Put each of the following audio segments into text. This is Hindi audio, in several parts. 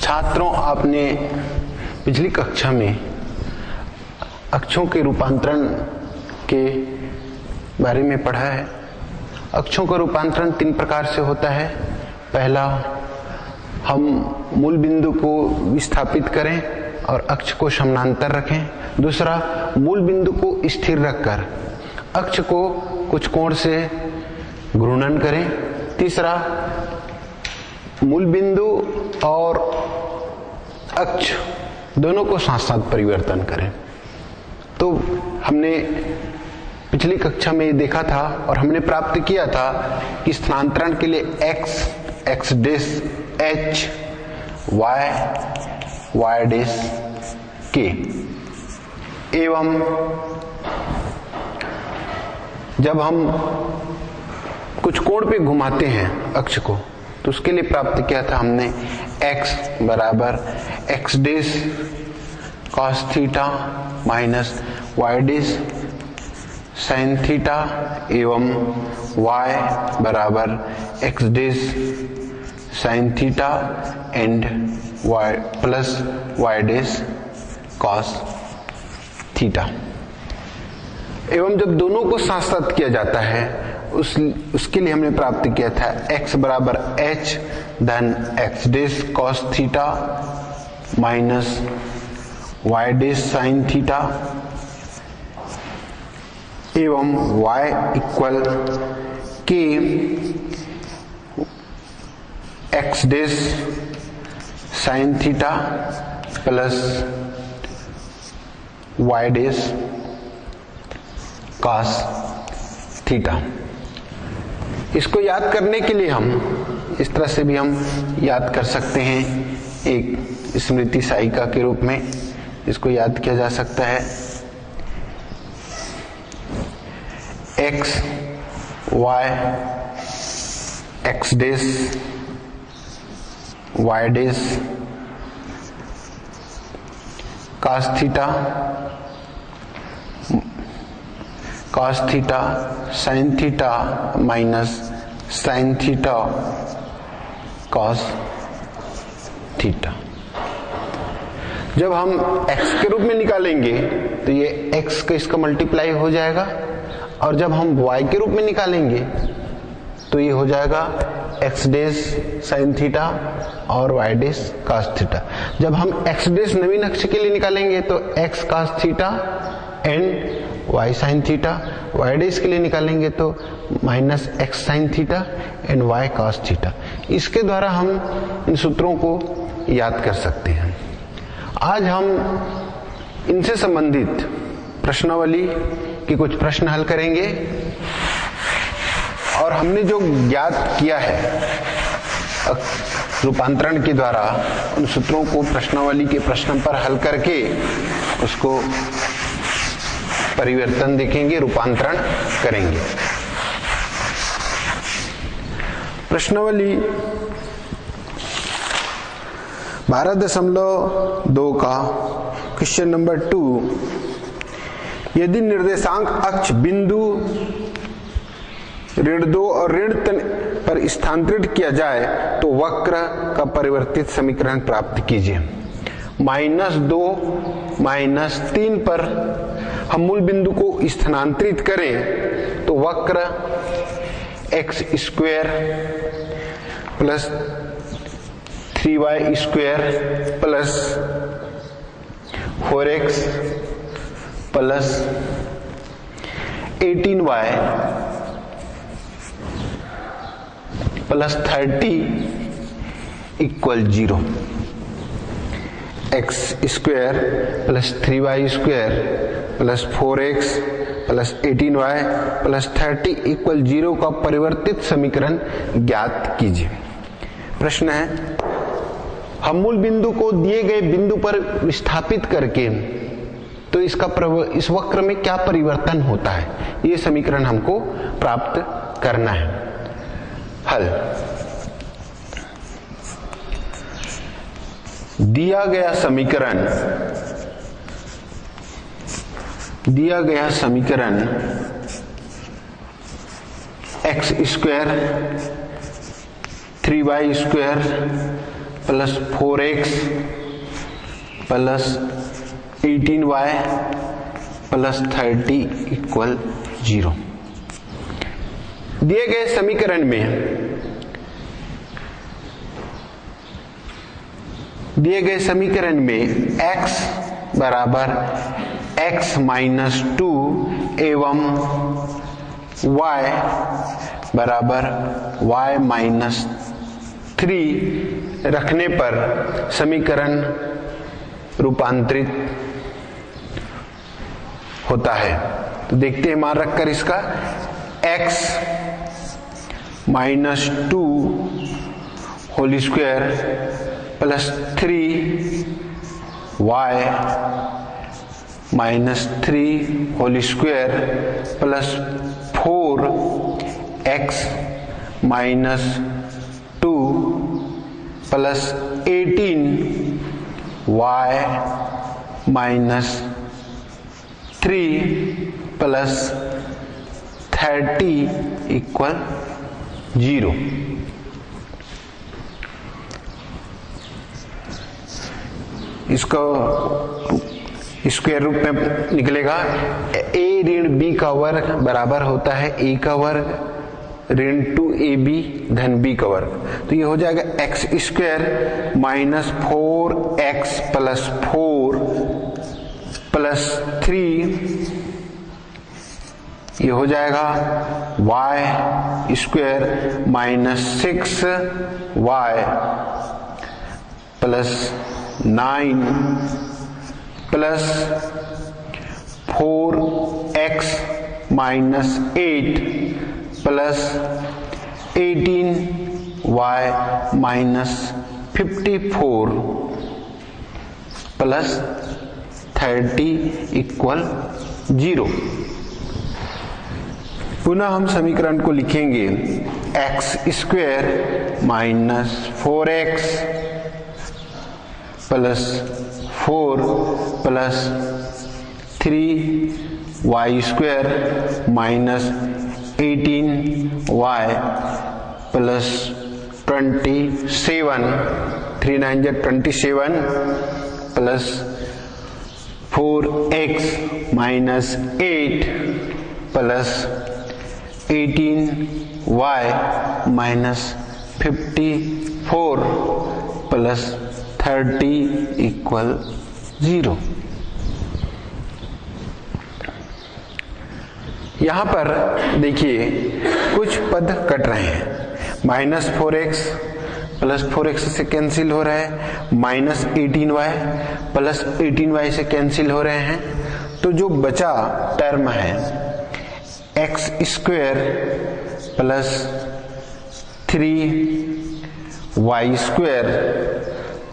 छात्रों, आपने पिछली कक्षा में अक्षों के रूपांतरण के बारे में पढ़ा है। अक्षों का रूपांतरण 3 प्रकार से होता है। पहला, हम मूल बिंदु को विस्थापित करें और अक्ष को समानांतर रखें। दूसरा, मूल बिंदु को स्थिर रखकर अक्ष को कुछ कोण से घूर्णन करें। तीसरा, मूल बिंदु और अक्ष दोनों को साथ साथ परिवर्तन करें। तो हमने पिछली कक्षा में देखा था और हमने प्राप्त किया था कि स्थानांतरण के लिए x dash h, y dash k एवं जब हम कुछ कोण पे घुमाते हैं अक्ष को तो उसके लिए प्राप्त किया था हमने x बराबर x dash cos theta minus y dash sin theta एवं y बराबर x dash sin theta and y plus y dash cos theta. एवं जब दोनों को साथ साथ किया जाता है उसके लिए हमने प्राप्त किया था x बराबर h धन x dash cos theta minus y dash sin theta एवं y equal k x dash sin theta plus y dash cos theta. इसको याद करने के लिए हम इस तरह से भी हम याद कर सकते हैं, एक स्मृति सहायिका के रूप में इसको याद किया जा सकता है। x y x dash y dash cos theta sin theta minus sin theta cos theta. जब हम x के रूप में निकालेंगे तो ये x का इसका मल्टीप्लाई हो जाएगा और जब हम y के रूप में निकालेंगे तो ये हो जाएगा x डैश sin थीटा और y डैश cos थीटा। जब हम x डैश नवीन अक्ष के लिए निकालेंगे तो x cos theta and y sin theta, y dash के लिए निकालेंगे तो minus x sin theta and y cos theta. इसके द्वारा हम इन सूत्रों को याद कर सकते हैं। आज हम इनसे संबंधित प्रश्नावली के कुछ प्रश्न हल करेंगे और हमने जो ज्ञात किया है रूपांतरण के द्वारा उन सूत्रों को प्रश्नावली के प्रश्न पर हल करके उसको परिवर्तन देखेंगे, रूपांतरण करेंगे। प्रश्नावली 12.2 का क्वेश्चन नंबर 2, यदि निर्देशांक अक्ष बिंदु ऋण 2 और ऋण 3 पर स्थानांतरित किया जाए तो वक्र का परिवर्तित समीकरण प्राप्त कीजिए। -2 -3 पर हम मूल बिंदु को स्थानांतरित करें तो वक्र x square plus 3y square plus 4x plus 18y plus 30 equal 0। x square plus 3y square plus 4x plus 18y plus 30 equal 0 का परिवर्तित समीकरण ज्ञात कीजिए। प्रश्न है, हम मूल बिंदु को दिए गए बिंदु पर विस्थापित करके तो इस वक्र में क्या परिवर्तन होता है, ये समीकरण हमको प्राप्त करना है। हल, दिया गया समीकरण x square 3y square plus 4x plus 18y plus 30 equal 0। दिए गए समीकरण में x बराबर x माइनस 2 एवं y बराबर y माइनस 3 रखने पर समीकरण रूपांतरित होता है। तो देखते हैं मान रखकर इसका x minus 2 whole square plus 3y minus 3 whole square plus 4x minus 2 plus 18y minus 3 plus 30 equal 0। इसको स्क्वायर रूप में निकलेगा a ऋण b का वर्ग बराबर होता है a का वर्ग ऋण 2ab धन b का वर्ग। तो ये हो जाएगा x square minus 4x plus 4 plus 3, ये हो जाएगा y square minus 6y plus 9 plus 4x minus 8 plus 18y minus 54 plus 30 equal 0। पुनः हम समीकरण को लिखेंगे x square minus 4x plus 4 plus 3y square minus 18y plus 27, 3 9 27 plus 4x minus 8 plus 18y minus 54 plus 30 equal 0। यहां पर देखिए कुछ पद कट रहे हैं। माइनस 4x प्लस 4x से कैंसिल हो रहा है, माइनस 18y प्लस 18y से कैंसिल हो रहे हैं। तो जो बचा टर्म है x square plus 3y square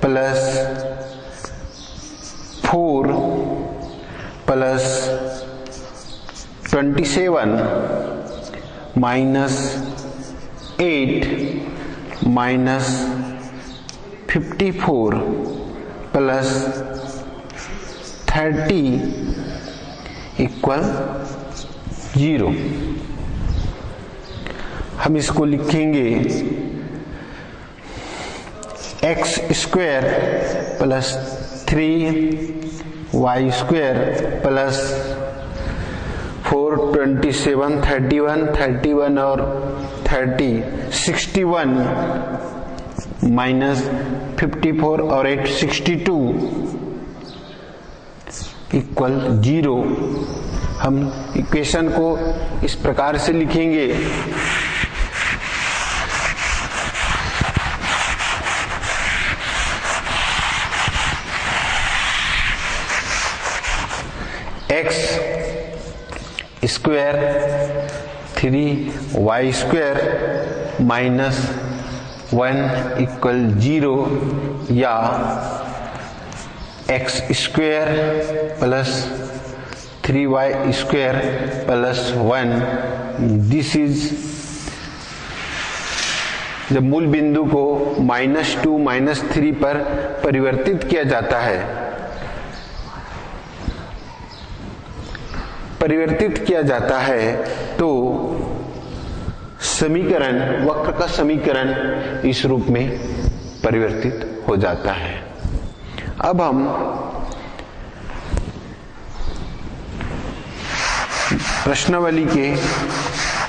plus 4 plus 27 minus 8 minus 54 plus 30 equal 0। हम इसको लिखेंगे x square plus 3y square plus 4 27 31 और 30 61 माइनस 54 और 8 62 इक्वल 0। हम इक्वेशन को इस प्रकार से लिखेंगे x square 3y square minus 1 equal 0 या x square plus 3y square plus 1। This is जब मूल बिंदु को -2 -3 पर परिवर्तित किया जाता है तो समीकरण, वक्र का समीकरण इस रूप में परिवर्तित हो जाता है। अब हम प्रश्नावली के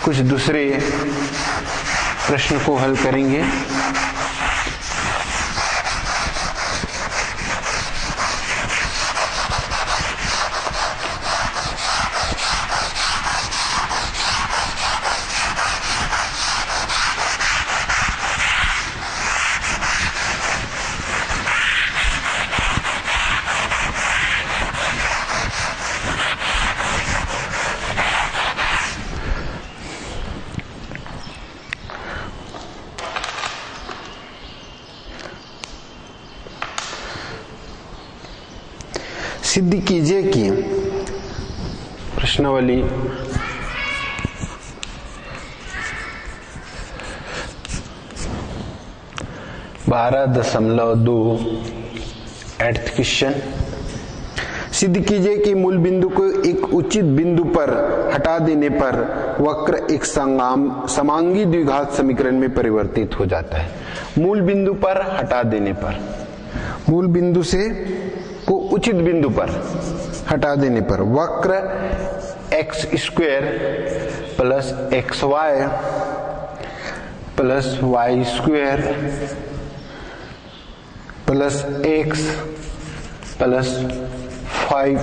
कुछ दूसरे प्रश्न को हल करेंगे। सिद्ध कीजिए कि प्रश्नावली (12.2) एट्थ क्वेश्चन। सिद्ध कीजिए कि मूल बिंदु को एक उचित बिंदु पर हटा देने पर वक्र एक समांगी द्विघात समीकरण में परिवर्तित हो जाता है। मूल बिंदु पर हटा देने पर, मूल बिंदु से को उचित बिंदु पर हटा देने पर वक्र X square plus X Y plus Y square plus X plus 5y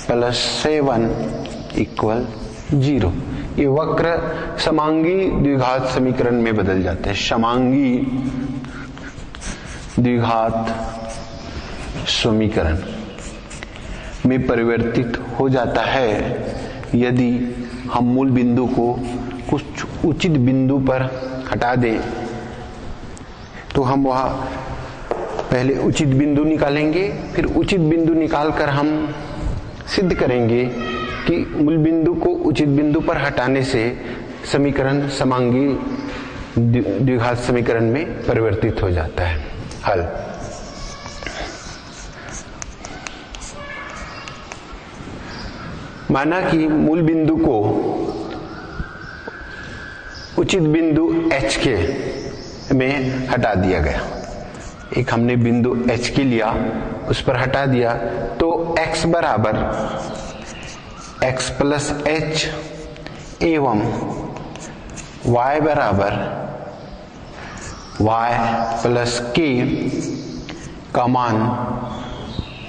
plus 7 equal 0। ये वक्र समांगी द्विघात समीकरण में बदल जाते हैं, समांगी द्विघात समीकरण में परिवर्तित हो जाता है यदि हम मूल बिंदु को कुछ उचित बिंदु पर हटा दें। तो हम वहां पहले उचित बिंदु निकालेंगे, फिर उचित बिंदु निकालकर हम सिद्ध करेंगे कि मूल बिंदु को उचित बिंदु पर हटाने से समीकरण समांगी द्विघात समीकरण में परिवर्तित हो जाता है। हल। माना कि मूल बिंदु को उचित बिंदु h के में हटा दिया गया। एक हमने बिंदु h के लिया, उस पर हटा दिया, तो x बराबर x प्लस h एवं y बराबर y प्लस k का मान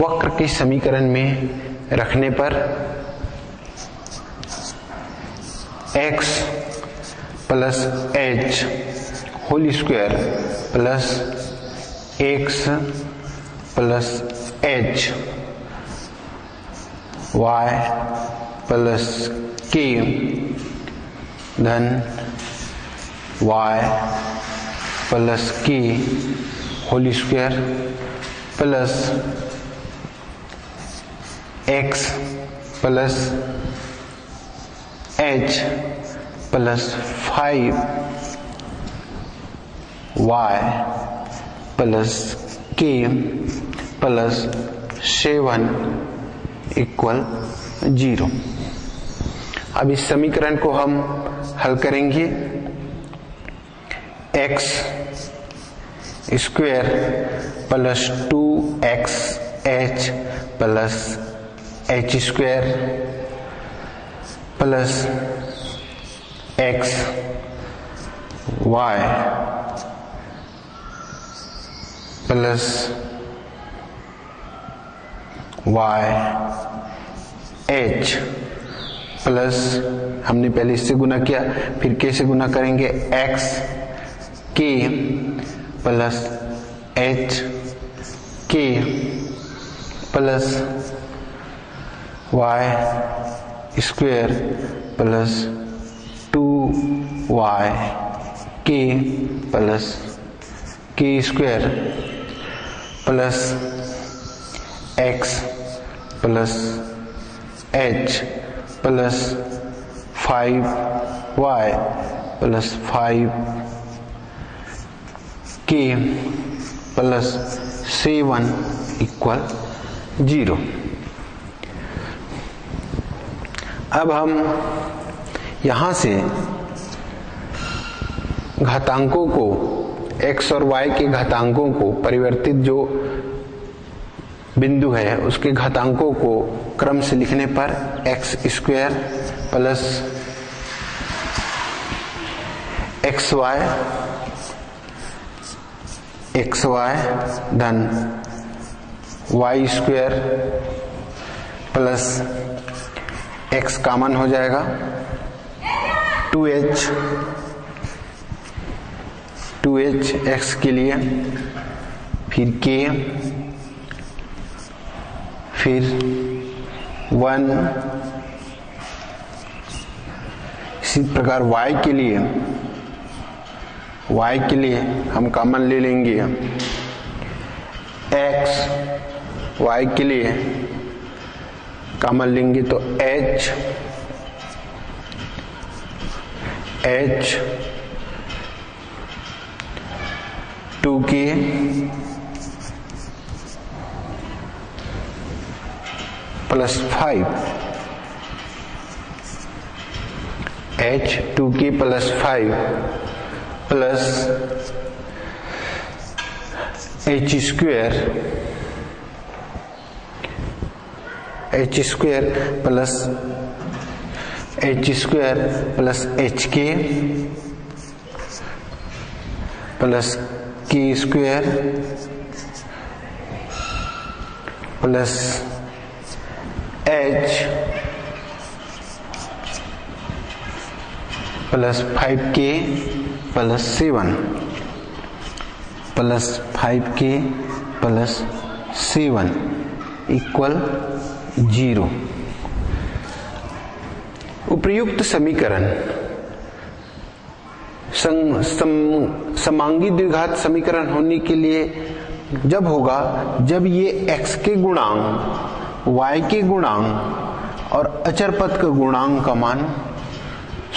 वक्र के समीकरण में रखने पर x plus h whole square plus x plus h y plus k धन y plus k whole square plus x plus h plus 5y plus k plus 7 equal 0। अब इस समीकरण को हम हल करेंगे। x square plus 2xh plus h square plus x y plus y h plus हमने पहले इससे गुना किया, फिर k से गुना करेंगे, x k plus h k plus y square plus 2y k plus k square plus x plus h plus 5y plus 5k plus 7 equal 0। अब हम यहां से घातांकों को, x और y के घातांकों को, परिवर्तित जो बिंदु है उसके घातांकों को क्रम से लिखने पर x स्क्वायर प्लस xy धन y square plus x common हो जाएगा, 2h x के लिए, फिर k, फिर 1। इसी प्रकार y के लिए हम कॉमन ले लेंगे x, y के लिए कॉमन लेंगे तो h 2k plus 5, h 2k plus 5 plus h square plus hk plus k square plus h plus 5k plus 7 plus 5k plus 7 equal 0। उपर्युक्त समीकरण समांगी द्विघात समीकरण होने के लिए जब होगा जब ये x के गुणांक, y के गुणांक और अचर पद का गुणांक का मान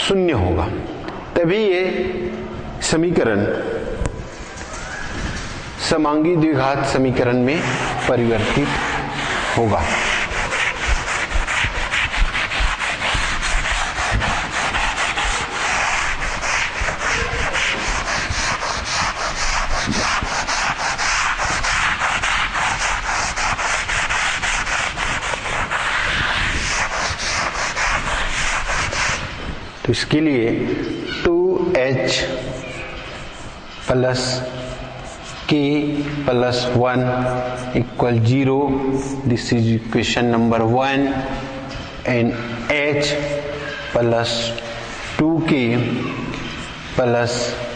0 होगा, तभी ये समीकरण समांगी द्विघात समीकरण में परिवर्तित होगा। तो इसके लिए 2h plus k plus 1 equal 0, this is equation number 1, and h plus 2k plus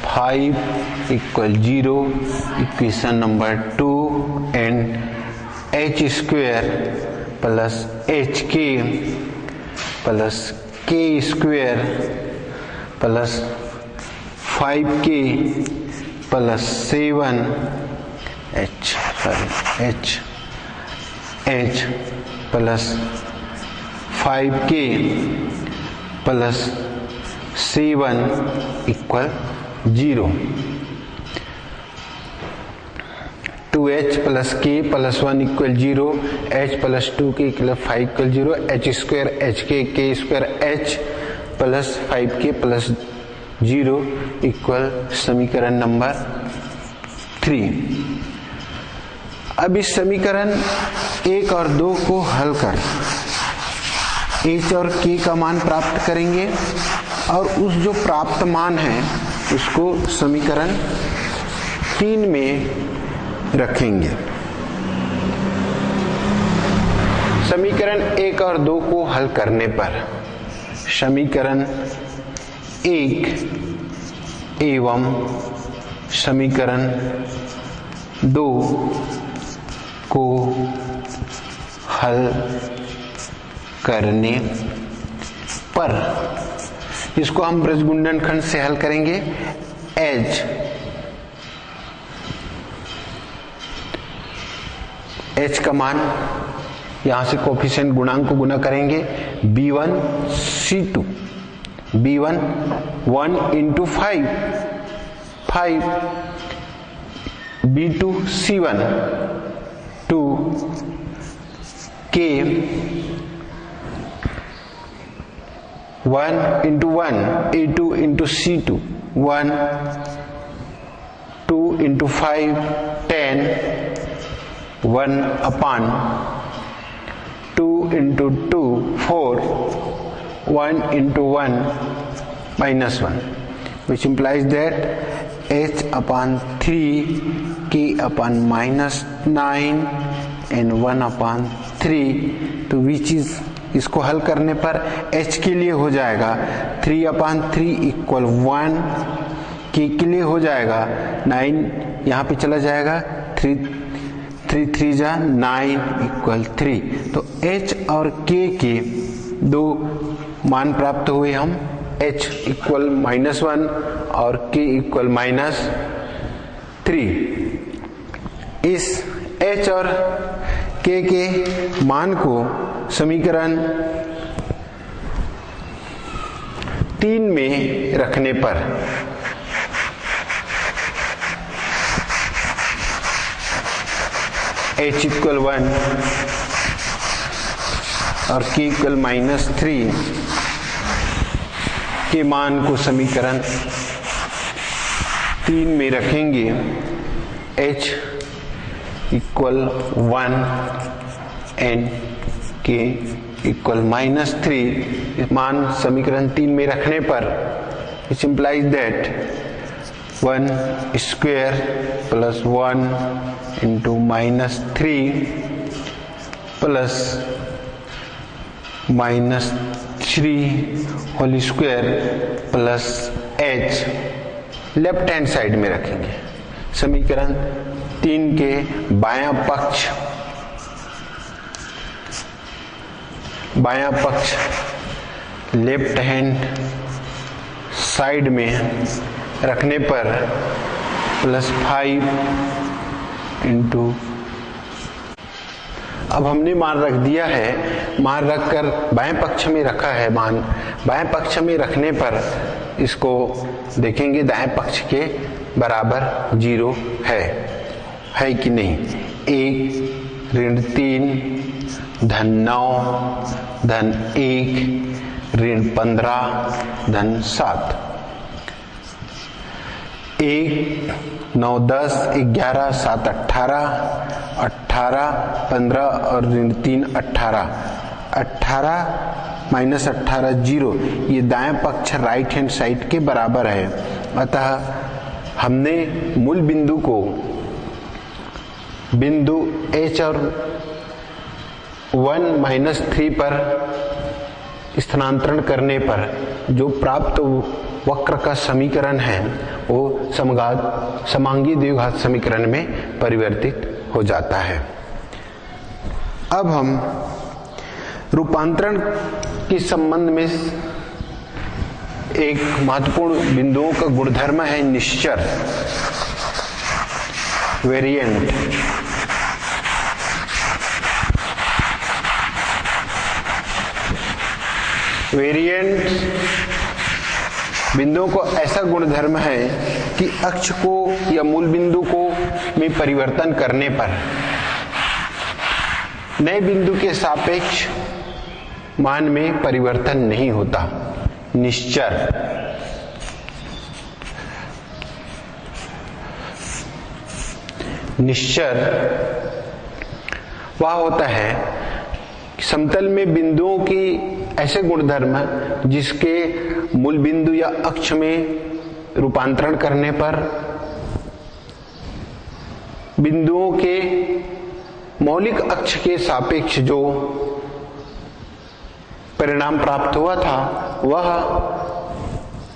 5 equal 0, equation number 2, and h square plus hk plus k square plus 5k plus 7 h plus 5k plus 7 equal 0। 2h plus k plus 1 equal 0, h plus 2k plus 5 equal 0, h square hk k square h plus 5k plus 0 equal समीकरण नंबर 3। अब इस समीकरण 1 और 2 को हल कर h और k का मान प्राप्त करेंगे और उस जो प्राप्त मान है उसको समीकरण 3 में रखेंगे। समीकरण 1 और 2 को हल करने पर समीकरण 1 एवं समीकरण 2 को हल करने पर इसको हम ब्रजगुंडन खंड से हल करेंगे। h का मान यहां से कोफिशिएंट गुणांक को गुना करेंगे, b1 c2, b1 1 into 5 b2 c1 2 k 1 into 1 a2 into c2 1, 2 into 5 10, 1 upon 2 into 2 4, 1 into 1 minus 1, which implies that h upon 3 k upon minus 9 and 1 upon 3, तो which is इसको हल करने पर h के लिए हो जाएगा 3 upon 3 इक्वल 1, k के लिए हो जाएगा 9, यहाँ पे चला जाएगा 3 3 जा 9 इक्वल 3। तो h और k के दो मान प्राप्त हुए हम, h इक्वल -1 और k इक्वल -3। इस h और k के मान को समीकरण 3 में रखने पर h इक्वल 1 और k इक्वल -3 के मान को समीकरण 3 में रखेंगे। h equal 1 and k equal -3 मान समीकरण 3 में रखने पर it implies that 1 square plus 1 into -3 plus -3 whole square plus h left hand side में रखेंगे। समीकरण 3 के बायां पक्ष लेफ्ट हैंड साइड में रखने पर +5 इंटू, अब हमने मान रख दिया है, मान रखकर बाएं पक्ष में रखा है, मान बाएं पक्ष में रखने पर इसको देखेंगे दाएं पक्ष के बराबर 0 है कि नहीं। 1 ऋण 3 धन 9 धन 1 ऋण 15 धन 7, 1 9 10 11 7 18 18 15 और ऋण 3 18 18 माइनस 18 0, ये दाएं पक्ष राइट हैंड साइड के बराबर है। अतः हमने मूल बिंदु को बिंदु h और 1 - 3 पर स्थानांतरण करने पर जो प्राप्त वक्र का समीकरण है वो समांगी द्विघात समीकरण में परिवर्तित हो जाता है। अब हम रूपांतरण के संबंध में एक महत्वपूर्ण बिंदुओं का गुणधर्म है निश्चर, वेरिएंट। वेरिएंट बिंदुओं को ऐसा गुणधर्म है कि अक्ष को या मूल बिंदु को में परिवर्तन करने पर नए बिंदु के सापेक्ष मान में परिवर्तन नहीं होता। निश्चर वह होता है समतल में बिंदुओं की ऐसे गुणधर्म जिसके मूल बिंदु या अक्ष में रूपांतरण करने पर बिंदुओं के मौलिक अक्ष के सापेक्ष जो परिणाम प्राप्त हुआ था वह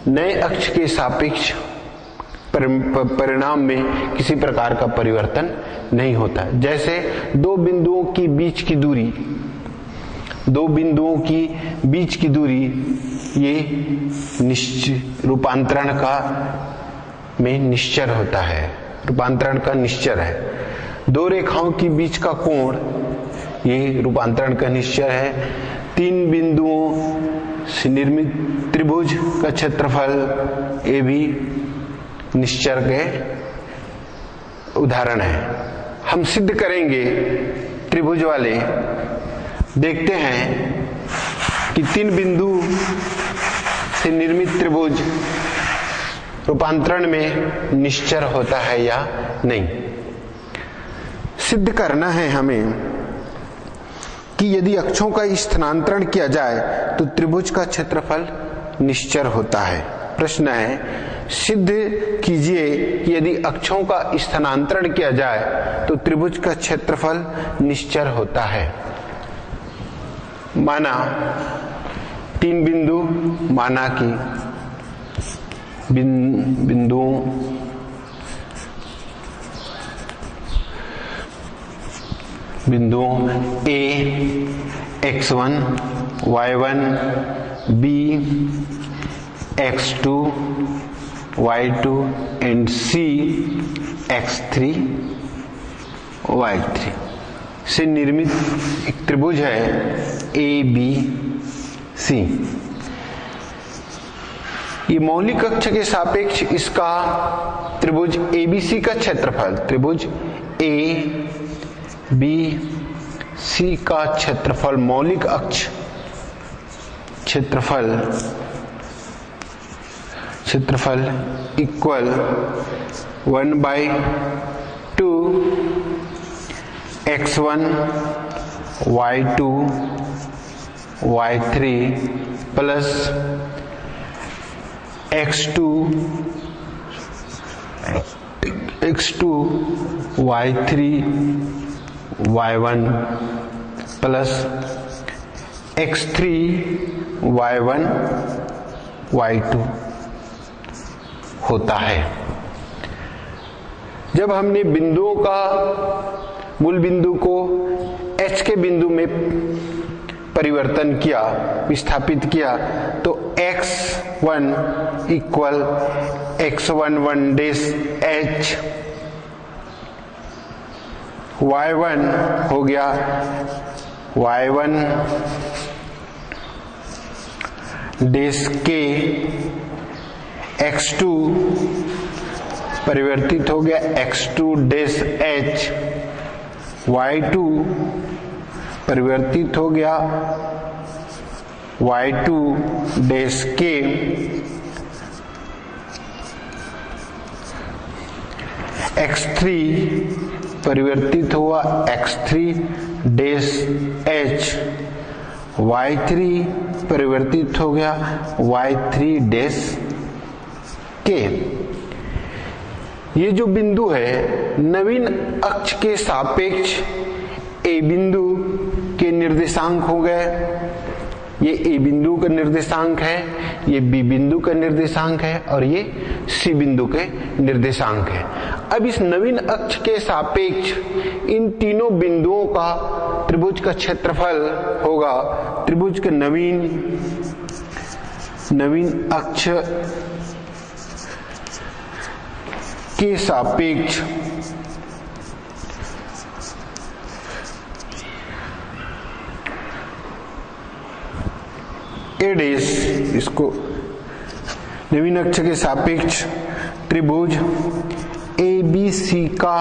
नए अक्ष के सापेक्ष परिणाम में किसी प्रकार का परिवर्तन नहीं होता। जैसे दो बिंदुओं की बीच की दूरी ये रूपांतरण का में निश्चर होता है, रूपांतरण का निश्चर है। दो रेखाओं के बीच का कोण ये रूपांतरण का निश्चर है। तीन बिंदुओं से निर्मित त्रिभुज का क्षेत्रफल ये भी निश्चर के उदाहरण है। हम सिद्ध करेंगे त्रिभुज वाले। देखते हैं कि तीन बिंदु से निर्मित त्रिभुज रूपांतरण में निश्चर होता है या नहीं। सिद्ध करना है हमें कि यदि अक्षों का स्थानांतरण किया जाए तो त्रिभुज का क्षेत्रफल निश्चर होता है। प्रश्न है, सिद्ध कीजिए कि यदि अक्षों का स्थानांतरण किया जाए तो त्रिभुज का क्षेत्रफल निश्चर होता है। माना 3 बिंदु, माना कि बिंदुओं A x1 y1 B x2 y2 and C x3 y3 से निर्मित एक त्रिभुज है ABC। ये मौलिक अक्ष के सापेक्ष इसका त्रिभुज ABC का क्षेत्रफल, त्रिभुज ABC का क्षेत्रफल, मौलिक अक्ष क्षेत्रफल equal 1/2 x1 y2 y3 plus x2 y3 y1 plus x3 y1 y2 होता है। जब हमने बिंदुओं का मूल बिंदु को H के बिंदु में परिवर्तन किया, विस्थापित किया, तो x1 equal x11 dash H, y1 हो गया y1 डैश K, x2 परिवर्तित हो गया x2 डैश H, y2 परिवर्तित हो गया y2 डैश K, x3 परिवर्तित हुआ x3 डैश H, y3 परिवर्तित हो गया y3 डैश K। ये जो बिंदु है नवीन अक्ष के सापेक्ष A बिंदु के निर्देशांक हो गए। ये A बिंदु का निर्देशांक है, ये B बिंदु का निर्देशांक है और ये C बिंदु के निर्देशांक है। अब इस नवीन अक्ष के सापेक्ष इन तीनों बिंदुओं का त्रिभुज का क्षेत्रफल होगा, त्रिभुज के नवीन अक्ष के सापेक्ष A डैश, इसको नवीन अक्ष के सापेक्ष त्रिभुज ABC का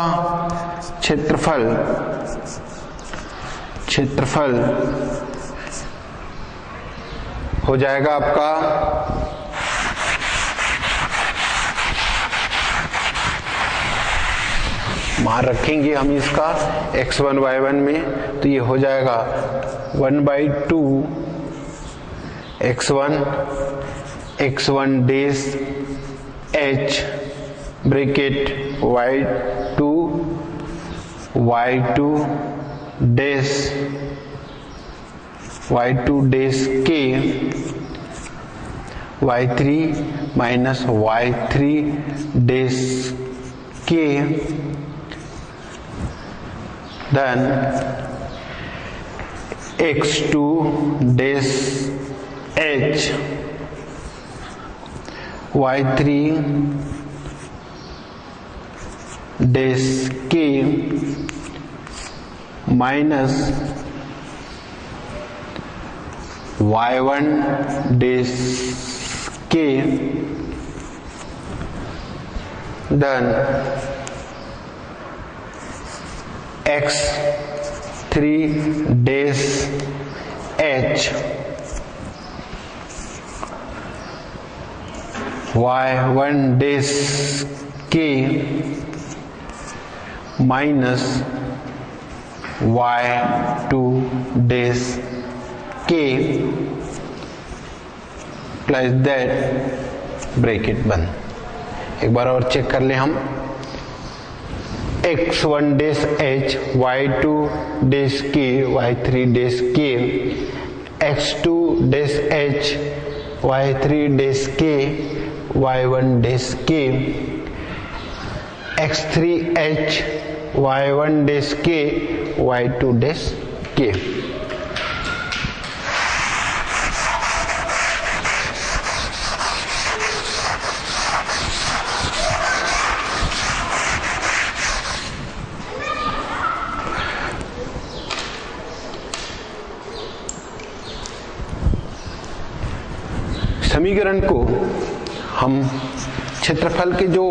क्षेत्रफल हो जाएगा आपका मान रखेंगे हम इसका x1 y1 में, तो ये हो जाएगा 1/2 x1 dash H bracket y2 dash K, y3 minus y3 dash K, then x2 dash H, y3 dash K minus y1 dash K, then x3 dash H y1 days के माइनस y2 डेज के प्लस दैट ब्रैकेट बंद। एक बार और चेक कर ले हम। x1 days h, y2 days k, y3 days k, x2 days h, y3 days k, y1 days k, x3h, y1 days k, y2 days k। समीकरण को हम क्षेत्रफल के जो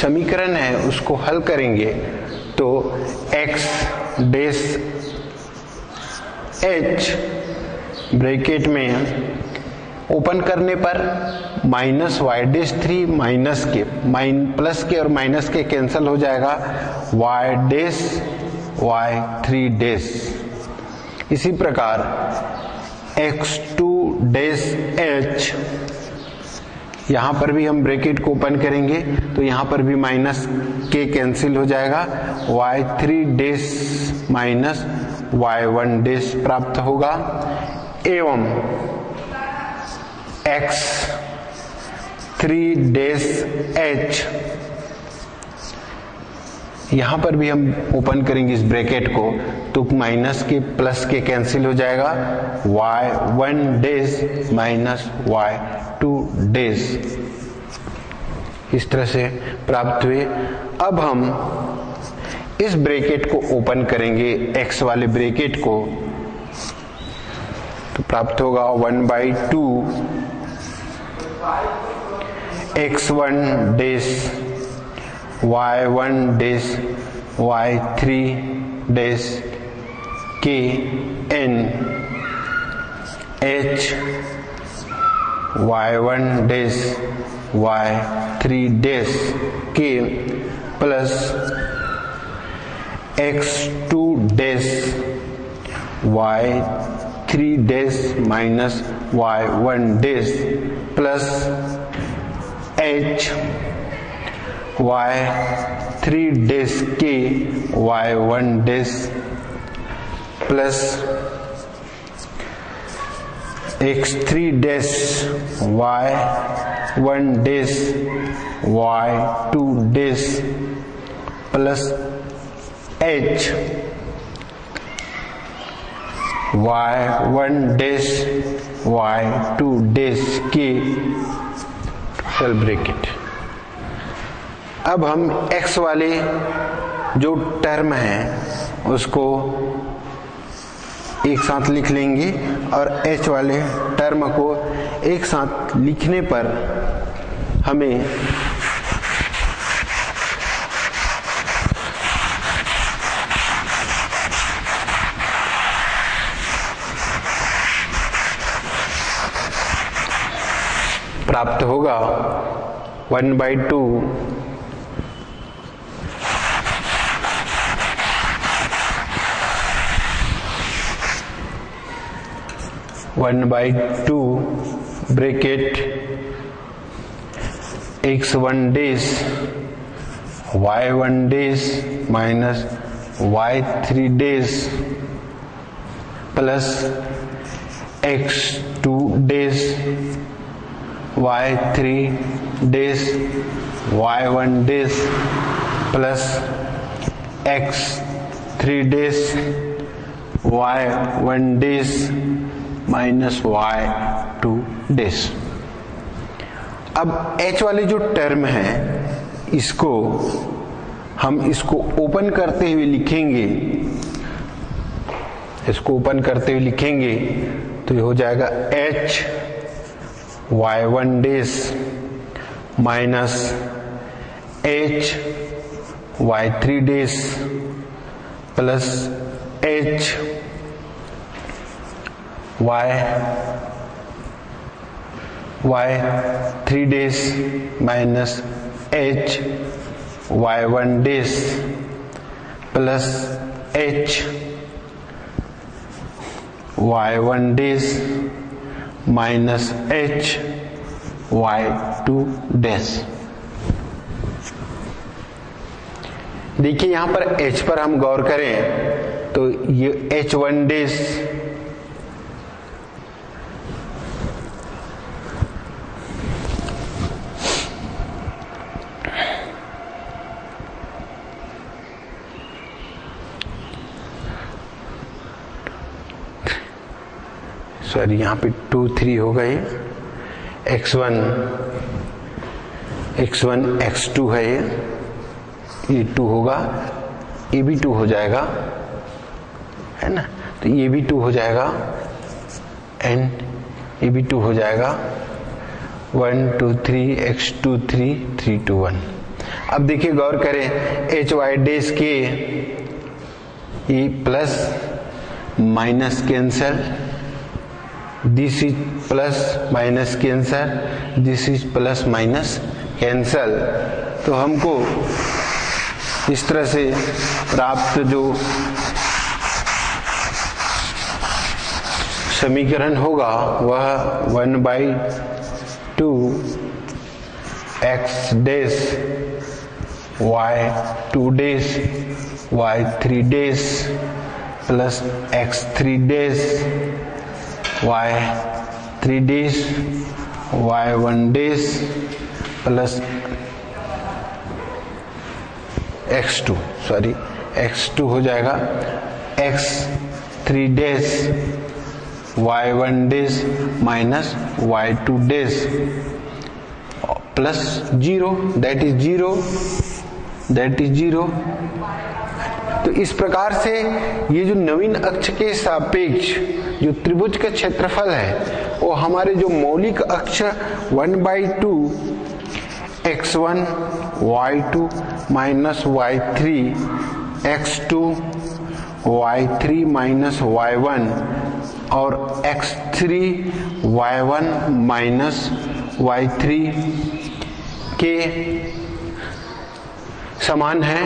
समीकरण है उसको हल करेंगे तो x डेश h ब्रैकेट में ओपन करने पर माइनस वाई डेश 3 माइनस के प्लस के और माइनस के कैंसिल हो जाएगा, y डेश y3 डेश। इसी प्रकार x2 डेश h, यहां पर भी हम ब्रैकेट को ओपन करेंगे तो यहां पर भी माइनस के कैंसिल हो जाएगा, y3 dash minus y1 dash प्राप्त होगा एवं x3 डेश h, यहां पर भी हम ओपन करेंगे इस ब्रैकेट को तो माइनस के प्लस के कैंसिल हो जाएगा, y1 dash minus y2 dash. इस तरह से प्राप्त हुए। अब हम इस ब्रैकेट को ओपन करेंगे x वाले ब्रैकेट को तो प्राप्त होगा 1/2 x1 dash y1 dash y3 dash k n h y1 dash y3 dash k plus x2 dash y3 dash minus y1 dash plus h y3 dash k y1 dash plus x3 dash y1 dash y2 dash plus h y1 dash y2 dash के सेल ब्रैकेट। अब हम x वाले जो टर्म है उसको एक साथ लिख लेंगे और h वाले टर्म को एक साथ लिखने पर हमें प्राप्त होगा 1/2 1/2 bracket x1 dash y1 dash minus y3 dash plus x2 dash y3 dash y1 dash plus x3 dash y1 dash minus y2 dash. अब h वाले जो टर्म है इसको हम इसको ओपन करते हुए लिखेंगे, इसको ओपन करते हुए लिखेंगे तो ये हो जाएगा h y1 dash minus h y3 dash plus h y3 days minus h y1 days plus h y1 days minus h y2 days। देखिए यहां पर h पर हम गौर करें तो ये h1 days सॉरी यहां पे 2 3 हो गए, x1 x2 है, ये 2 होगा, ये भी 2 हो जाएगा, है ना, तो ये भी 2 हो जाएगा एंड ये भी 2 हो जाएगा। 1 2 3 x2 3 3 2 1। अब देखिए गौर करें एच वाई डेज के ये plus minus cancel, this is plus minus cancel, this is plus minus cancel. तो हमको इस तरह से प्राप्त जो समीकरण होगा वह 1/2 x days y2 days y3 days plus x3 days y3 days y1 days plus x2 हो जाएगा x3 days y1 days minus y2 days plus 0, that is 0। तो इस प्रकार से ये जो नवीन अक्ष के सापेक्ष जो त्रिभुज का क्षेत्रफल है वो हमारे जो मौलिक अक्ष 1/2 x1 y2 minus y3 x2 y3 minus y1 और x3 y1 माइनस y3 के समान है,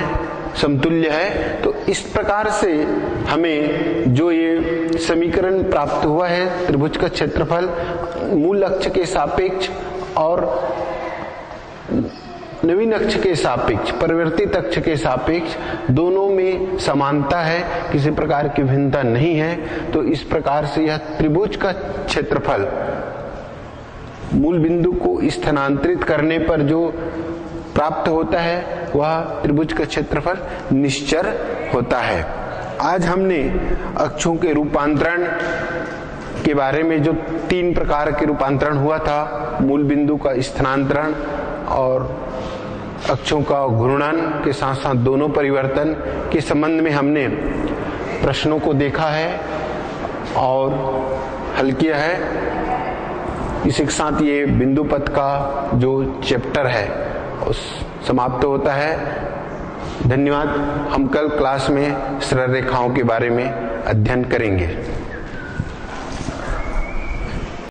समतुल्य है। तो इस प्रकार से हमें जो ये समीकरण प्राप्त हुआ है त्रिभुज का क्षेत्रफल मूल अक्ष के सापेक्ष और नवीन अक्ष के सापेक्ष, परिवर्तित अक्ष के सापेक्ष दोनों में समानता है, किसी प्रकार की भिन्नता नहीं है। तो इस प्रकार से यह त्रिभुज का क्षेत्रफल मूल बिंदु को स्थानांतरित करने पर जो प्राप्त होता है वह त्रिभुज का क्षेत्रफल निश्चर होता है। आज हमने अक्षों के रूपांतरण के बारे में जो 3 प्रकार के रूपांतरण हुआ था, मूल बिंदु का स्थानांतरण और अक्षों का घूर्णन के साथ साथ दोनों परिवर्तन के संबंध में हमने प्रश्नों को देखा है और हल किया है। इसी के साथ ये बिंदु पथ का जो चैप्टर है उस समाप्त होता है। धन्यवाद। हम कल क्लास में सरल रेखाओं के बारे में अध्ययन करेंगे।